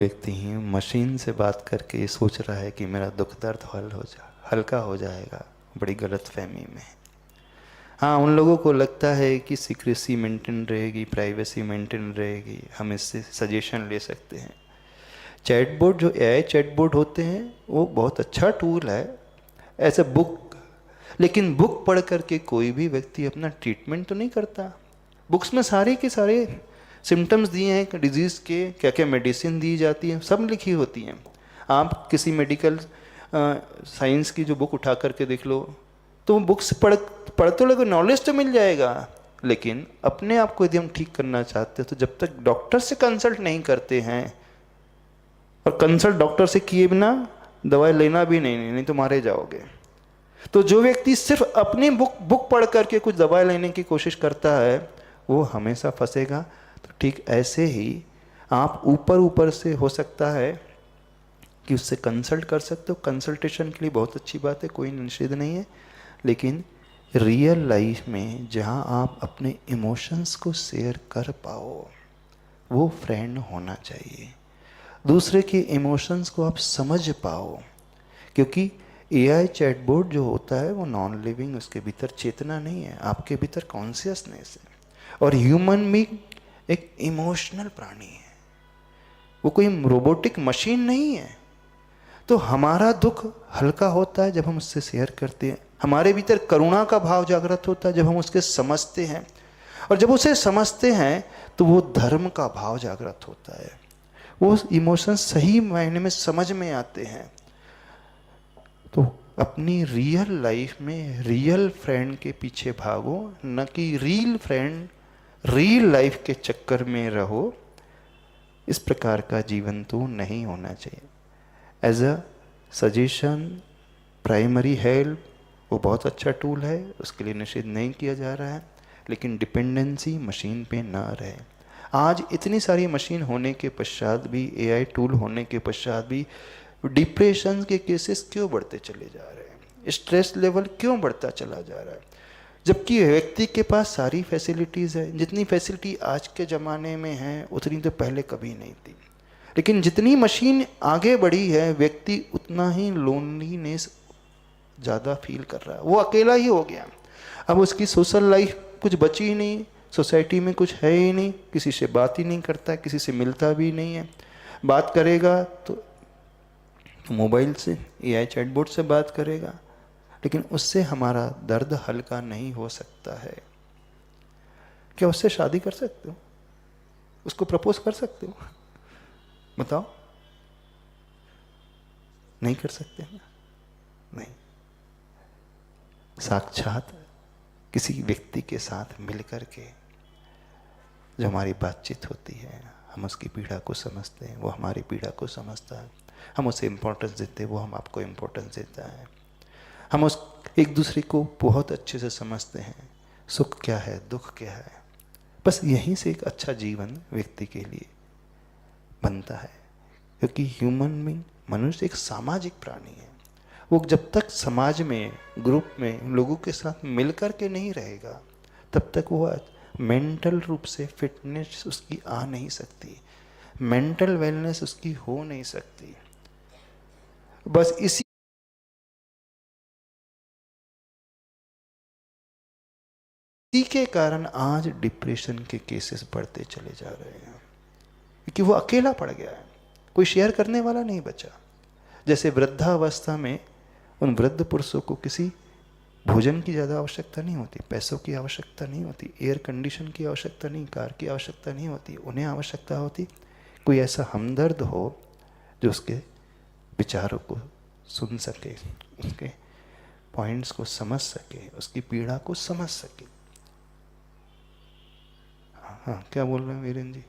व्यक्ति ही मशीन से बात करके ये सोच रहा है कि मेरा दुख दर्द हल्का हो जाएगा, बड़ी गलत फहमी में। हाँ, उन लोगों को लगता है कि सीक्रेसी मेंटेन रहेगी, प्राइवेसी मेंटेन रहेगी, हम इससे सजेशन ले सकते हैं। चैटबॉट, जो एआई चैटबॉट होते हैं, वो बहुत अच्छा टूल है एज ए बुक। लेकिन बुक पढ़ करके कोई भी व्यक्ति अपना ट्रीटमेंट तो नहीं करता। बुक्स में सारे के सारे सिम्टम्स दिए हैं डिजीज़ के, क्या क्या मेडिसिन दी जाती है, सब लिखी होती हैं। आप किसी मेडिकल साइंस की जो बुक उठा करके देख लो, तो बुक से पढ़ तो लगे, नॉलेज तो मिल जाएगा। लेकिन अपने आप को यदि हम ठीक करना चाहते हैं तो जब तक डॉक्टर से कंसल्ट नहीं करते हैं, और कंसल्ट डॉक्टर से किए बिना दवाई लेना भी नहीं तो मारे जाओगे। तो जो व्यक्ति सिर्फ अपनी बुक पढ़ करके कुछ दवाई लेने की कोशिश करता है, वो हमेशा फंसेगा। तो ठीक ऐसे ही आप ऊपर ऊपर से हो सकता है कि उससे कंसल्ट कर सकते हो, कंसल्टेशन के लिए बहुत अच्छी बात है, कोई निषेध नहीं है। लेकिन रियल लाइफ में जहाँ आप अपने इमोशंस को शेयर कर पाओ, वो फ्रेंड होना चाहिए। दूसरे के इमोशंस को आप समझ पाओ, क्योंकि एआई चैटबॉट जो होता है वो नॉन लिविंग, उसके भीतर चेतना नहीं है, आपके भीतर कॉन्शियसनेस है। और ह्यूमन भी एक इमोशनल प्राणी है, वो कोई रोबोटिक मशीन नहीं है। तो हमारा दुख हल्का होता है जब हम उससे शेयर करते हैं, हमारे भीतर करुणा का भाव जागृत होता है जब हम उसके समझते हैं, और जब उसे समझते हैं तो वो धर्म का भाव जागृत होता है, वो इमोशंस सही मायने में समझ में आते हैं। तो अपनी रियल लाइफ में रियल फ्रेंड के पीछे भागो, न कि रील फ्रेंड रियल लाइफ के चक्कर में रहो। इस प्रकार का जीवन तो नहीं होना चाहिए। As a suggestion, primary help वो बहुत अच्छा टूल है, उसके लिए निषेध नहीं किया जा रहा है, लेकिन डिपेंडेंसी मशीन पे ना रहे। आज इतनी सारी मशीन होने के पश्चात भी, एआई टूल होने के पश्चात भी डिप्रेशन के केसेस क्यों बढ़ते चले जा रहे हैं, स्ट्रेस लेवल क्यों बढ़ता चला जा रहा है, जबकि व्यक्ति के पास सारी फैसिलिटीज़ है। जितनी फैसिलिटी आज के ज़माने में है उतनी तो पहले कभी नहीं थी। लेकिन जितनी मशीन आगे बढ़ी है, व्यक्ति उतना ही लोनलीनेस ज़्यादा फील कर रहा है, वो अकेला ही हो गया। अब उसकी सोशल लाइफ कुछ बची ही नहीं, सोसाइटी में कुछ है ही नहीं, किसी से बात ही नहीं करता, किसी से मिलता भी नहीं है। बात करेगा तो मोबाइल से, एआई चैटबॉट से बात करेगा, लेकिन उससे हमारा दर्द हल्का नहीं हो सकता है। क्या उससे शादी कर सकते हो? उसको प्रपोज कर सकते हो? बताओ, नहीं कर सकते ना? नहीं। साक्षात किसी व्यक्ति के साथ मिलकर के जो हमारी बातचीत होती है, हम उसकी पीड़ा को समझते हैं, वो हमारी पीड़ा को समझता है, हम उसे इम्पोर्टेंस देते हैं, वो हम आपको इम्पोर्टेंस देता है, हम उस एक दूसरे को बहुत अच्छे से समझते हैं, सुख क्या है, दुख क्या है। बस यहीं से एक अच्छा जीवन व्यक्ति के लिए बनता है, क्योंकि ह्यूमन में, मनुष्य एक सामाजिक प्राणी है। वो जब तक समाज में, ग्रुप में लोगों के साथ मिलकर के नहीं रहेगा, तब तक वो मेंटल रूप से फिटनेस उसकी आ नहीं सकती, मेंटल वेलनेस उसकी हो नहीं सकती। बस इसी के कारण आज डिप्रेशन के केसेस बढ़ते चले जा रहे हैं, क्योंकि वो अकेला पड़ गया है, कोई शेयर करने वाला नहीं बचा। जैसे वृद्धावस्था में उन वृद्ध पुरुषों को किसी भोजन की ज़्यादा आवश्यकता नहीं होती, पैसों की आवश्यकता नहीं होती, एयर कंडीशन की आवश्यकता नहीं, कार की आवश्यकता नहीं होती। उन्हें आवश्यकता होती कोई ऐसा हमदर्द हो जो उसके विचारों को सुन सके, उसके पॉइंट्स को समझ सके, उसकी पीड़ा को समझ सके। हाँ, क्या बोल रहे हैं वीरेंद्र जी?